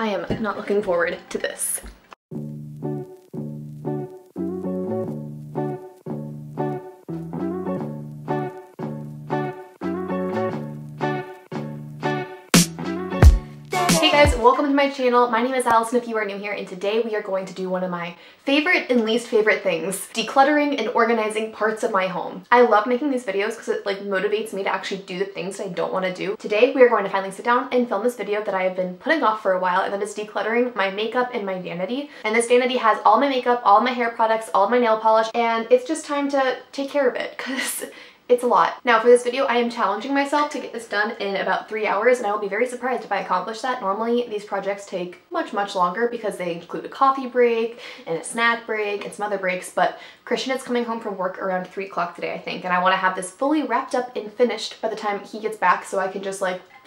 I am not looking forward to this. Hey guys, welcome to my channel. My name is Allison if you are new here, and today we are going to do one of my favorite and least favorite things, decluttering and organizing parts of my home. I love making these videos because it motivates me to actually do the things that I don't want to do. Today we are going to finally sit down and film this video that I have been putting off for a while, and that is decluttering my makeup and my vanity. And this vanity has all my makeup, all my hair products, all of my nail polish, and it's just time to take care of it because it's a lot. Now for this video, I am challenging myself to get this done in about 3 hours, and I will be very surprised if I accomplish that. Normally these projects take much longer because they include a coffee break and a snack break and some other breaks, but Christian is coming home from work around 3 o'clock today, I think, and I want to have this fully wrapped up and finished by the time he gets back so I can just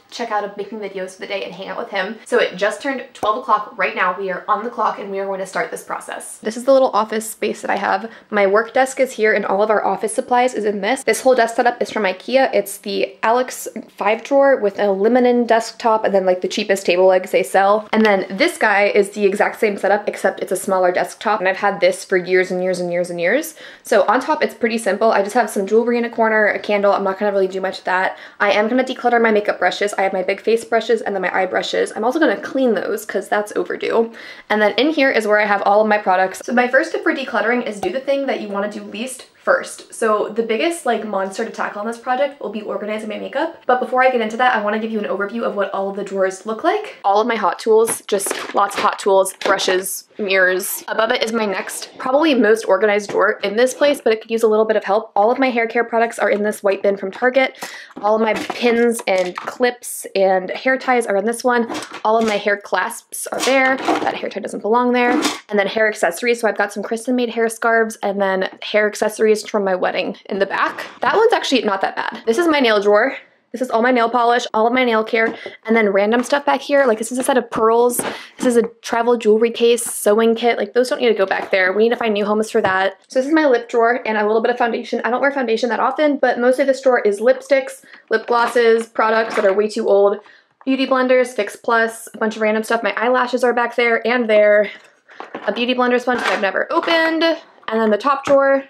check out of making videos for the day and hang out with him. So it just turned 12 o'clock right now. We are on the clock and we are going to start this process. This is the little office space that I have. My work desk is here and all of our office supplies is in this. This whole desk setup is from Ikea. It's the Alex 5 drawer with a lemon desktop and then the cheapest table legs they sell. And then this guy is the exact same setup except it's a smaller desktop, and I've had this for years and years and years and years. So on top it's pretty simple. I just have some jewelry in a corner, a candle. I'm not gonna really do much of that. I am gonna declutter my makeup brushes. I have my big face brushes and then my eye brushes. I'm also going to clean those because that's overdue. And then in here is where I have all of my products. So my first tip for decluttering is do the thing that you want to do least first. So the biggest monster to tackle on this project will be organizing my makeup. But before I get into that, I want to give you an overview of what all of the drawers look like. All of my hot tools, just lots of hot tools, brushes, mirrors. Above it is my next, probably most organized drawer in this place, but it could use a little bit of help. All of my hair care products are in this white bin from Target. All of my pins and clips and hair ties are in this one. All of my hair clasps are there. That hair tie doesn't belong there. And then hair accessories. So I've got some Kristen made hair scarves and then hair accessories from my wedding in the back. That one's actually not that bad. This is my nail drawer. This is all my nail polish, all of my nail care, and then random stuff back here. This is a set of pearls. This is a travel jewelry case, sewing kit. Those don't need to go back there. We need to find new homes for that. So this is my lip drawer and a little bit of foundation. I don't wear foundation that often, but mostly this drawer is lipsticks, lip glosses, products that are way too old, beauty blenders, Fix Plus, a bunch of random stuff. My eyelashes are back there and there. A beauty blender sponge that I've never opened. And then the top drawer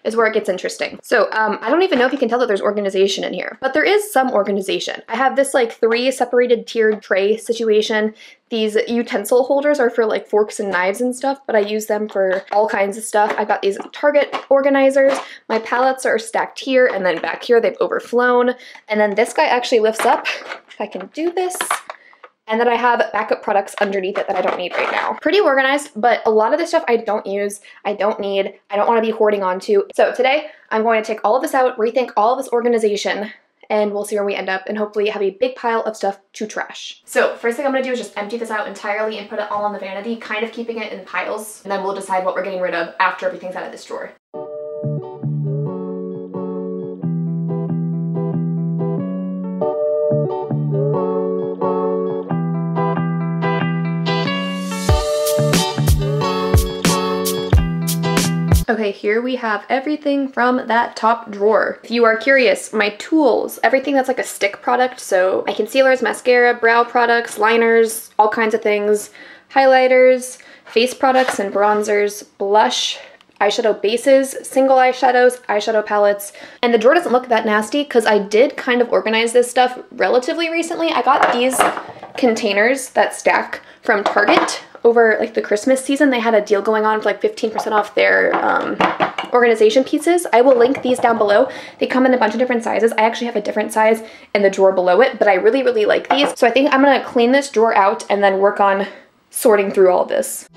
is where it gets interesting. So I don't even know if you can tell that there's organization in here, but there is some organization. I have this 3 separated tiered tray situation. These utensil holders are for forks and knives and stuff, but I use them for all kinds of stuff. I've got these Target organizers. My palettes are stacked here, and then back here they've overflown. And then this guy actually lifts up, if I can do this. And then I have backup products underneath it that I don't need right now. Pretty organized, but a lot of this stuff I don't use, I don't need, I don't want to be hoarding onto. So today I'm going to take all of this out, rethink all of this organization, and we'll see where we end up and hopefully have a big pile of stuff to trash. So first thing I'm going to do is just empty this out entirely and put it all on the vanity, kind of keeping it in piles, and then we'll decide what we're getting rid of after everything's out of this drawer. Okay, here we have everything from that top drawer. If you are curious, my tools, everything that's a stick product, so my concealers, mascara, brow products, liners, all kinds of things, highlighters, face products and bronzers, blush, eyeshadow bases, single eyeshadows, eyeshadow palettes. And the drawer doesn't look that nasty because I did kind of organize this stuff relatively recently. I got these containers that stack from Target over the Christmas season. They had a deal going on for 15% off their organization pieces. I will link these down below. They come in a bunch of different sizes. I actually have a different size in the drawer below it, but I really like these. So I think I'm gonna clean this drawer out and then work on sorting through all this.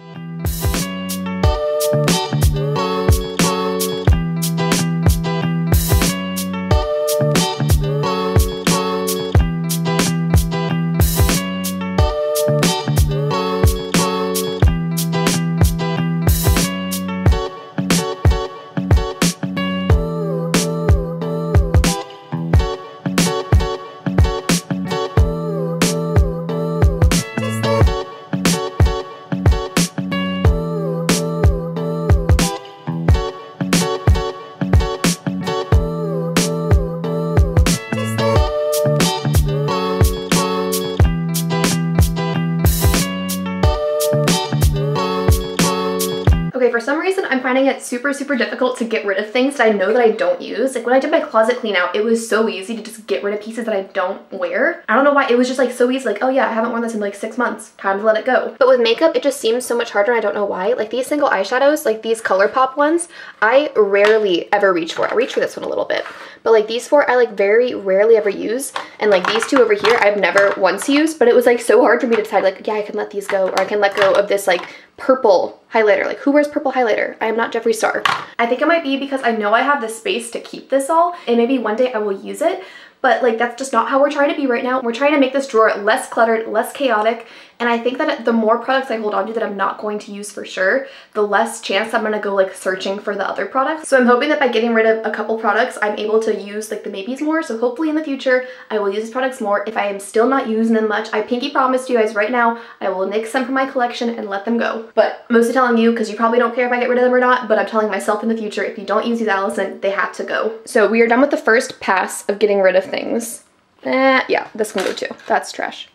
for some reason, I'm finding it super, super difficult to get rid of things that I know that I don't use. Like when I did my closet clean out, it was so easy to just get rid of pieces that I don't wear. I don't know why, it was just like so easy, like, oh yeah, I haven't worn this in like 6 months, time to let it go. But with makeup, it just seems so much harder and I don't know why. Like these single eyeshadows, like these ColourPop ones, I rarely ever reach for. I reach for this one a little bit. But like these four, I like very rarely ever use. And like these two over here, I've never once used, but it was like so hard for me to decide like, yeah, I can let these go, or I can let go of this like purple highlighter. Like who wears purple highlighter? I am not Jeffree Star. I think it might be because I know I have the space to keep this all and maybe one day I will use it. But like that's just not how we're trying to be right now. We're trying to make this drawer less cluttered, less chaotic. And I think that the more products I hold on to that I'm not going to use for sure, the less chance I'm gonna go like searching for the other products. So I'm hoping that by getting rid of a couple products, I'm able to use like the maybes more. So hopefully in the future, I will use these products more. If I am still not using them much, I pinky promise you guys right now, I will nix some from my collection and let them go. But mostly telling you, because you probably don't care if I get rid of them or not, but I'm telling myself in the future, if you don't use these, Allison, they have to go. So we are done with the first pass of getting rid of things. Yeah, this can go too. That's trash.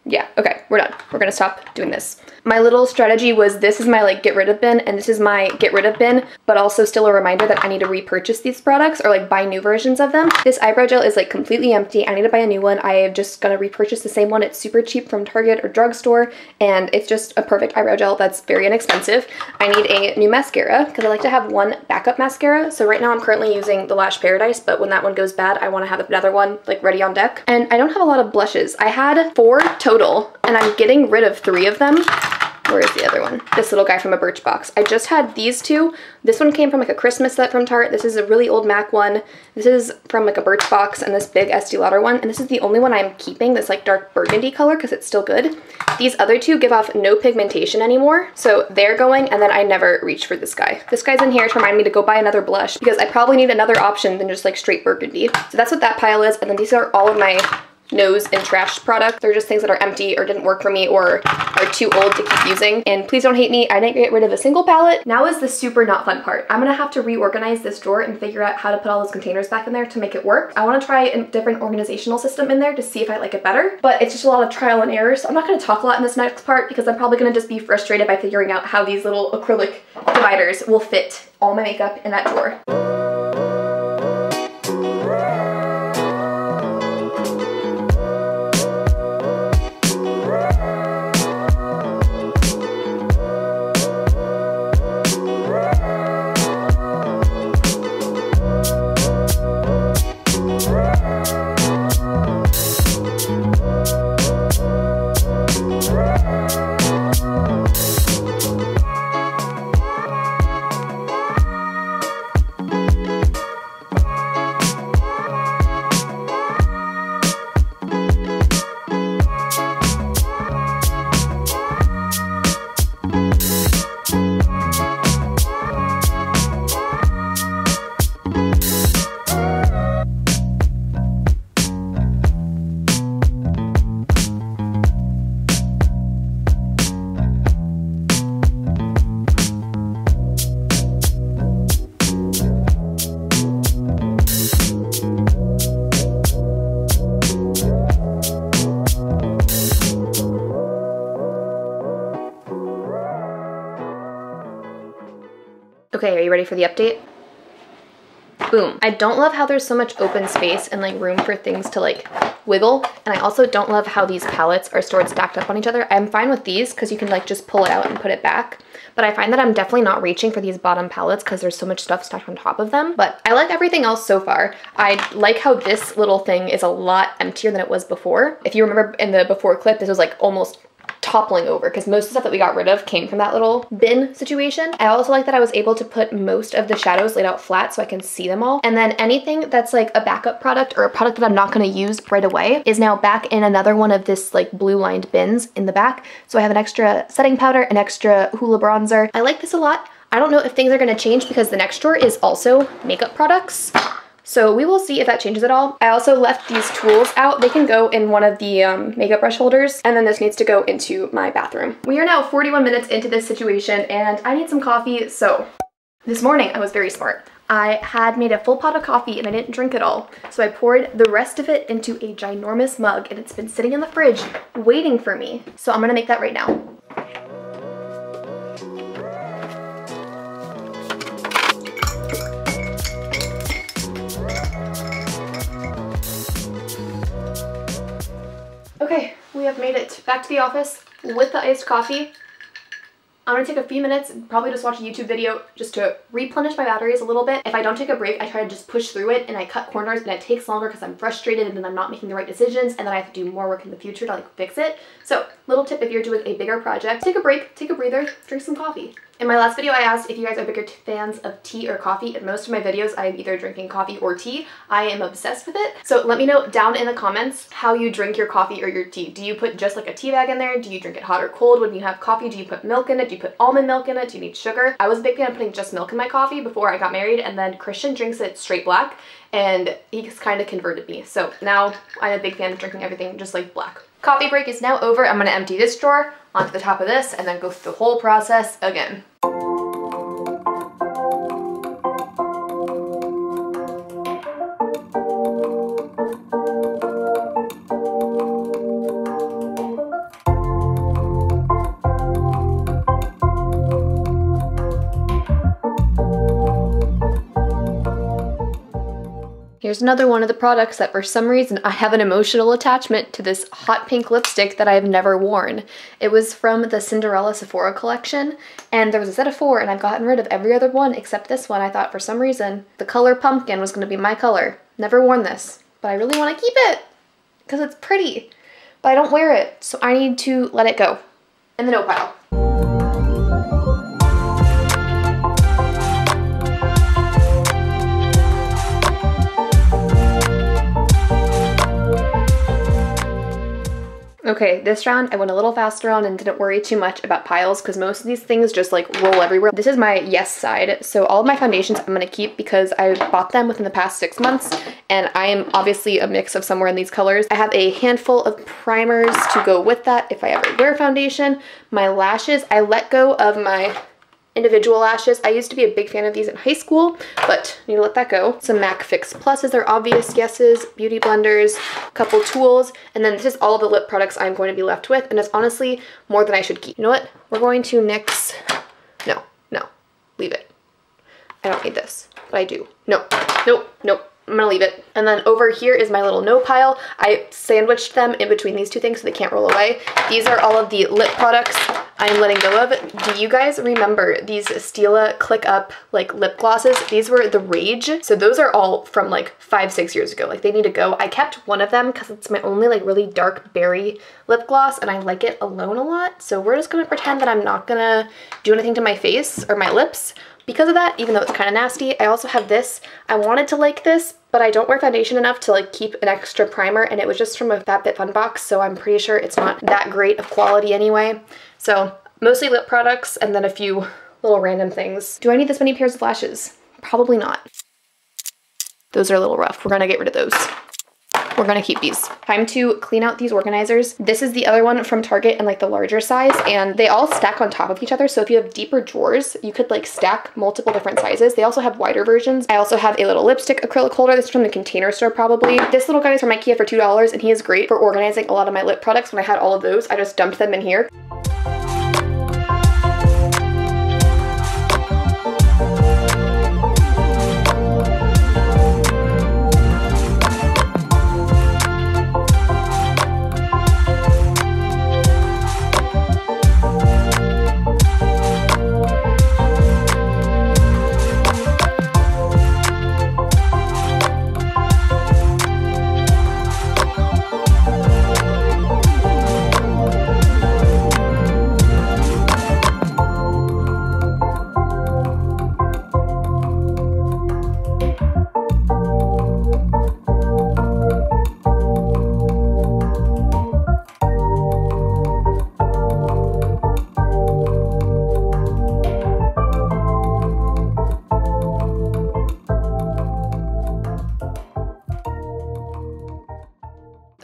Yeah, okay, we're done. We're gonna stop doing this. My little strategy was this is my like get rid of bin and this is my get rid of bin, but also still a reminder that I need to repurchase these products or like buy new versions of them. This eyebrow gel is like completely empty. I need to buy a new one. I am just gonna repurchase the same one. It's super cheap from Target or drugstore and it's just a perfect eyebrow gel that's very inexpensive. I need a new mascara because I like to have one backup mascara. So right now I'm currently using the Lash Paradise, but when that one goes bad, I wanna have another one like ready on deck. And I don't have a lot of blushes. I had 4 total and I'm getting rid of 3 of them. Where is the other one? This little guy from a Birchbox. I just had these 2. This one came from like a Christmas set from Tarte. This is a really old MAC one. This is from like a Birchbox and this big Estee Lauder one. And this is the only one I'm keeping, this like dark burgundy color because it's still good. These other 2 give off no pigmentation anymore. So they're going and then I never reach for this guy. This guy's in here to remind me to go buy another blush because I probably need another option than just like straight burgundy. So that's what that pile is. And then these are all of my nose and trash products. They're just things that are empty or didn't work for me or are too old to keep using. And please don't hate me, I didn't get rid of a single palette. Now is the super not fun part. I'm gonna have to reorganize this drawer and figure out how to put all those containers back in there to make it work. I wanna try a different organizational system in there to see if I like it better, but it's just a lot of trial and error. So I'm not gonna talk a lot in this next part because I'm probably gonna just be frustrated by figuring out how these little acrylic dividers will fit all my makeup in that drawer. Okay, are you ready for the update? Boom. I don't love how there's so much open space and like room for things to like wiggle. And I also don't love how these palettes are stored stacked up on each other. I'm fine with these because you can like just pull it out and put it back. But I find that I'm definitely not reaching for these bottom palettes because there's so much stuff stacked on top of them. But I like everything else so far. I like how this little thing is a lot emptier than it was before. If you remember in the before clip, this was like almost toppling over because most of the stuff that we got rid of came from that little bin situation. I also like that I was able to put most of the shadows laid out flat so I can see them all. And then anything that's like a backup product or a product that I'm not going to use right away is now back in another one of this like blue lined bins in the back. So I have an extra setting powder, an extra Hoola bronzer. I like this a lot. I don't know if things are going to change because the next drawer is also makeup products. So we will see if that changes at all. I also left these tools out. They can go in one of the makeup brush holders, and then this needs to go into my bathroom. We are now 41 minutes into this situation and I need some coffee. So this morning I was very smart. I had made a full pot of coffee and I didn't drink it all. So I poured the rest of it into a ginormous mug and it's been sitting in the fridge waiting for me. So I'm gonna make that right now. have made it back to the office with the iced coffee. I'm gonna take a few minutes and probably just watch a YouTube video just to replenish my batteries a little bit. If I don't take a break, I try to just push through it and I cut corners, and it takes longer because I'm frustrated and then I'm not making the right decisions, and then I have to do more work in the future to like fix it. So little tip, if you're doing a bigger project, take a break, take a breather, drink some coffee. In my last video, I asked if you guys are bigger fans of tea or coffee. In most of my videos, I'm either drinking coffee or tea. I am obsessed with it. So let me know down in the comments how you drink your coffee or your tea. Do you put just like a tea bag in there? Do you drink it hot or cold? When you have coffee, do you put milk in it? Do you put almond milk in it? Do you need sugar? I was a big fan of putting just milk in my coffee before I got married, and then Christian drinks it straight black, and he's kind of converted me. So now I'm a big fan of drinking everything just like black. Coffee break is now over. I'm gonna empty this drawer onto the top of this and then go through the whole process again. Here's another one of the products that for some reason I have an emotional attachment to, this hot pink lipstick that I have never worn. It was from the Cinderella Sephora collection, and there was a set of 4 and I've gotten rid of every other one except this one. I thought for some reason the color pumpkin was going to be my color. Never worn this, but I really want to keep it because it's pretty, but I don't wear it, so I need to let it go in the no pile. Okay, this round I went a little faster on and didn't worry too much about piles because most of these things just like roll everywhere. This is my yes side, so all of my foundations I'm gonna keep because I bought them within the past 6 months, and I am obviously a mix of somewhere in these colors. I have a handful of primers to go with that if I ever wear foundation. My lashes, I let go of my individual lashes. I used to be a big fan of these in high school, but I need to let that go. Some MAC Fix Pluses are obvious yeses, beauty blenders, a couple tools, and then this is all of the lip products I'm going to be left with, and it's honestly more than I should keep. You know what? We're going to NYX. No, leave it. I don't need this, but I do. Nope. I'm gonna leave it. And then over here is my little no pile. I sandwiched them in between these two things so they can't roll away. These are all of the lip products I'm letting go of. Do you guys remember these Stila Click Up like lip glosses? These were the rage. So those are all from like 5-6 years ago. Like they need to go. I kept one of them because it's my only like really dark berry lip gloss and I like it alone a lot. So we're just gonna pretend that I'm not gonna do anything to my face or my lips because of that, even though it's kind of nasty. I also have this. I wanted to like this, but I don't wear foundation enough to like keep an extra primer, and it was just from a FabFitFun box, so I'm pretty sure it's not that great of quality anyway. So mostly lip products and then a few little random things. Do I need this many pairs of lashes? Probably not. Those are a little rough. We're gonna get rid of those. We're gonna keep these. Time to clean out these organizers. This is the other one from Target in like the larger size, and they all stack on top of each other. So if you have deeper drawers, you could like stack multiple different sizes. They also have wider versions. I also have a little lipstick acrylic holder. This is from the Container Store probably. This little guy is from Ikea for $2, and he is great for organizing a lot of my lip products. When I had all of those, I just dumped them in here.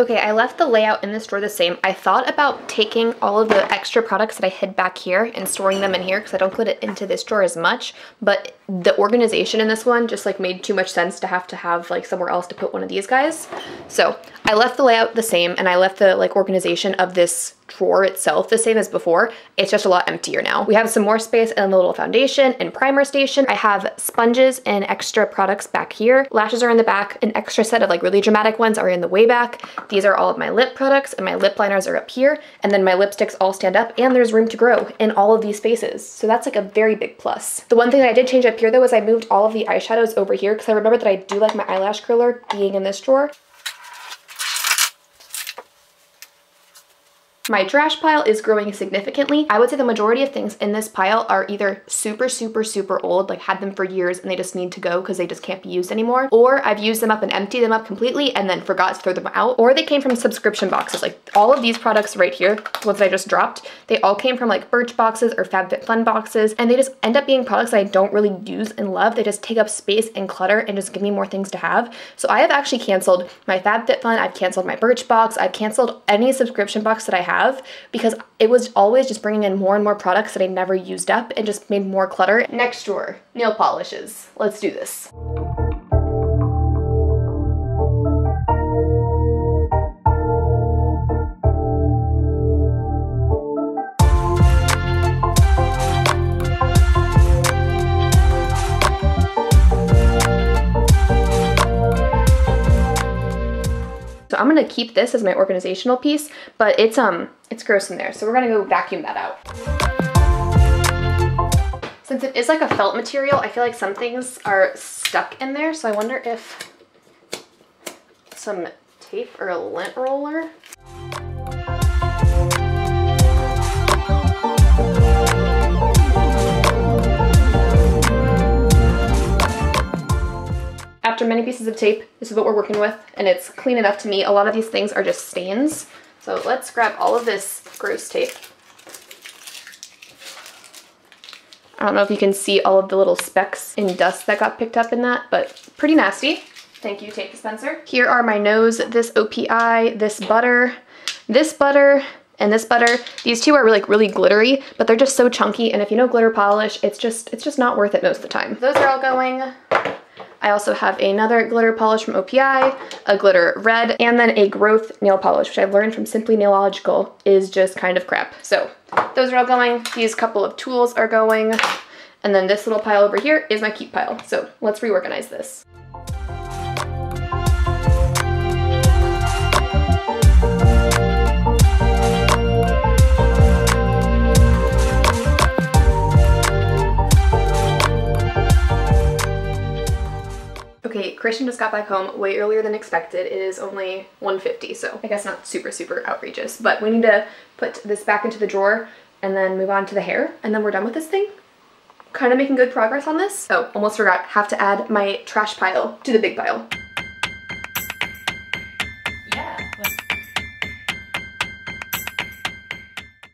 Okay, I left the layout in this drawer the same. I thought about taking all of the extra products that I hid back here and storing them in here because I don't put it into this drawer as much, but the organization in this one just like made too much sense to have like somewhere else to put one of these guys. So I left the layout the same, and I left the like organization of this drawer itself the same as before. It's just a lot emptier now. We have some more space in the little foundation and primer station. I have sponges and extra products back here. Lashes are in the back. An extra set of like really dramatic ones are in the way back. These are all of my lip products and my lip liners are up here. And then my lipsticks all stand up and there's room to grow in all of these spaces. So that's like a very big plus. The one thing that I did change up here though is I moved all of the eyeshadows over here because I remember that I do like my eyelash curler being in this drawer. My trash pile is growing significantly. I would say the majority of things in this pile are either super, super, super old, like had them for years and they just need to go because they just can't be used anymore. Or I've used them up and emptied them up completely and then forgot to throw them out. Or they came from subscription boxes. Like all of these products right here, the ones that I just dropped, they all came from like Birchboxes or FabFitFun boxes. And they just end up being products that I don't really use and love. They just take up space and clutter and just give me more things to have. So I have actually canceled my FabFitFun. I've canceled my Birchbox. I've canceled any subscription box that I have because it was always just bringing in more and more products that I never used up and just made more clutter. Next drawer, nail polishes. Let's do this. So I'm gonna keep this as my organizational piece, but it's gross in there. So we're gonna go vacuum that out. Since it is like a felt material, I feel like some things are stuck in there. So I wonder if some tape or a lint roller. After many pieces of tape, this is what we're working with, and it's clean enough to me. A lot of these things are just stains. So let's grab all of this gross tape. I don't know if you can see all of the little specks and dust that got picked up in that, but pretty nasty. Thank you, tape dispenser. Here are my nose, this OPI, this butter, and this butter. These two are really glittery, but they're just so chunky, and if you know glitter polish, it's just not worth it most of the time. Those are all going. I also have another glitter polish from OPI, a glitter red, and then a growth nail polish, which I've learned from Simply Nailogical is just kind of crap. So those are all going. These couple of tools are going. And then this little pile over here is my keep pile. So let's reorganize this. Okay, Christian just got back home way earlier than expected. It is only 1:50, so I guess not super outrageous, but we need to put this back into the drawer and then move on to the hair, and then we're done with this thing. Kind of making good progress on this. Oh, almost forgot, have to add my trash pile to the big pile.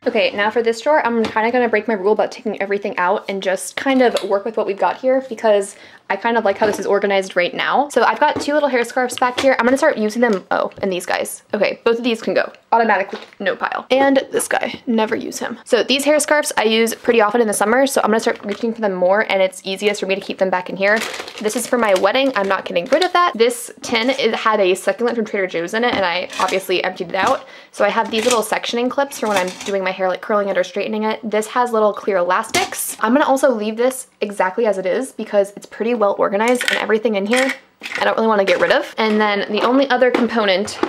Okay, now for this drawer, I'm kind of going to break my rule about taking everything out and just kind of work with what we've got here because I kind of like how this is organized right now. So I've got two little hair scarves back here. I'm going to start using them. Oh, and these guys. Okay, both of these can go. Automatic no pile. And this guy, never use him. So these hair scarves I use pretty often in the summer, so I'm going to start reaching for them more, and it's easiest for me to keep them back in here. This is for my wedding. I'm not getting rid of that. This tin, it had a succulent from Trader Joe's in it, and I obviously emptied it out. So I have these little sectioning clips for when I'm doing my hair, like curling it or straightening it. This has little clear elastics. I'm gonna also leave this exactly as it is because it's pretty well organized and everything in here I don't really want to get rid of. And then the only other component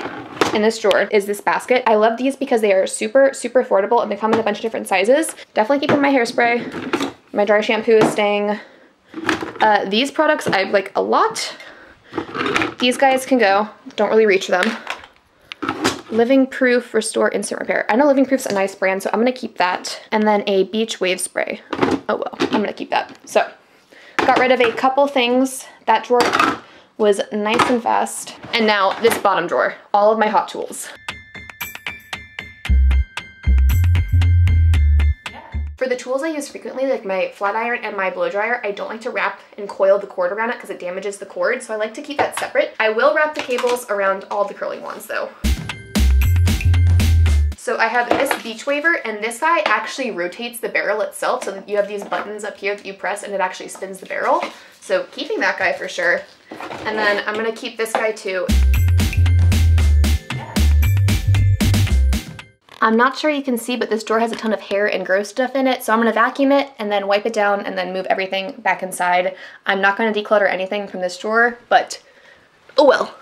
in this drawer is this basket. I love these because they are super affordable and they come in a bunch of different sizes. Definitely keeping my hairspray. My dry shampoo is staying. These products I like a lot. These guys can go. Don't really reach them. Living Proof Restore Instant Repair. I know Living Proof's a nice brand, so I'm gonna keep that. And then a Beach Wave Spray. Oh well, I'm gonna keep that. So, got rid of a couple things. That drawer was nice and fast. And now this bottom drawer, all of my hot tools. For the tools I use frequently, like my flat iron and my blow dryer, I don't like to wrap and coil the cord around it because it damages the cord, so I like to keep that separate. I will wrap the cables around all the curling ones though. So I have this beach waver, and this guy actually rotates the barrel itself, so that you have these buttons up here that you press and it actually spins the barrel. So keeping that guy for sure. And then I'm gonna keep this guy too. I'm not sure you can see, but this drawer has a ton of hair and gross stuff in it, so I'm gonna vacuum it and then wipe it down and then move everything back inside. I'm not gonna declutter anything from this drawer, but oh well.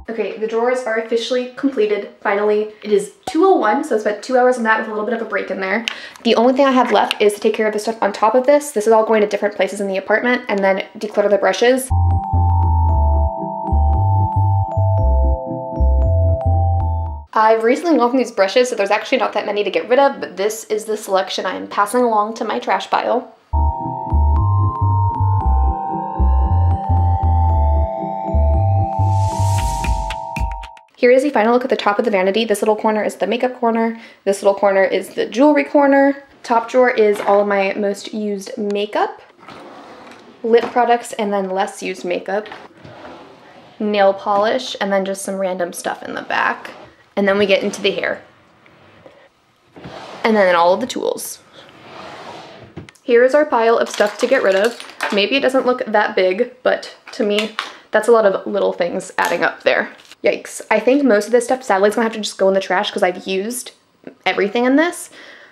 Okay, the drawers are officially completed, finally. It is 2:01, so I spent 2 hours on that with a little bit of a break in there. The only thing I have left is to take care of the stuff on top of this. This is all going to different places in the apartment, and then declutter the brushes. I've recently gone through these brushes, so there's actually not that many to get rid of, but this is the selection I am passing along to my trash pile. Here is a final look at the top of the vanity. This little corner is the makeup corner. This little corner is the jewelry corner. Top drawer is all of my most used makeup, lip products, and then less used makeup, nail polish, and then just some random stuff in the back. And then we get into the hair. And then all of the tools. Here is our pile of stuff to get rid of. Maybe it doesn't look that big, but to me, that's a lot of little things adding up there. Yikes. I think most of this stuff sadly is gonna have to just go in the trash because I've used everything in this.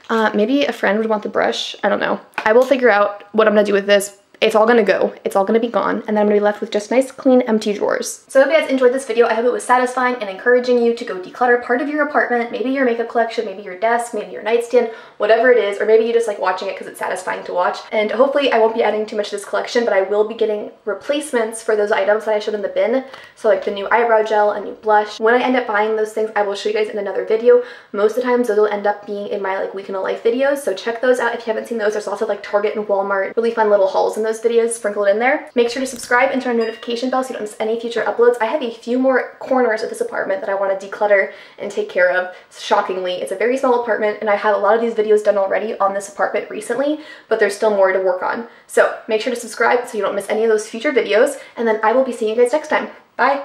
Maybe a friend would want the brush. I don't know. I will figure out what I'm gonna do with this. It's all gonna go. It's all gonna be gone. And then I'm gonna be left with just nice, clean, empty drawers. So I hope you guys enjoyed this video. I hope it was satisfying and encouraging you to go declutter part of your apartment, maybe your makeup collection, maybe your desk, maybe your nightstand, whatever it is, or maybe you just like watching it because it's satisfying to watch. And hopefully I won't be adding too much to this collection, but I will be getting replacements for those items that I showed in the bin. So like the new eyebrow gel, a new blush. When I end up buying those things, I will show you guys in another video. Most of the times those will end up being in my like week in a life videos. So check those out if you haven't seen those. There's also like Target and Walmart really fun little hauls in those videos sprinkled in there. Make sure to subscribe and turn on notification bell so you don't miss any future uploads. I have a few more corners of this apartment that I want to declutter and take care of. Shockingly, it's a very small apartment and I have a lot of these videos done already on this apartment recently, but there's still more to work on. So make sure to subscribe so you don't miss any of those future videos, and then I will be seeing you guys next time. Bye!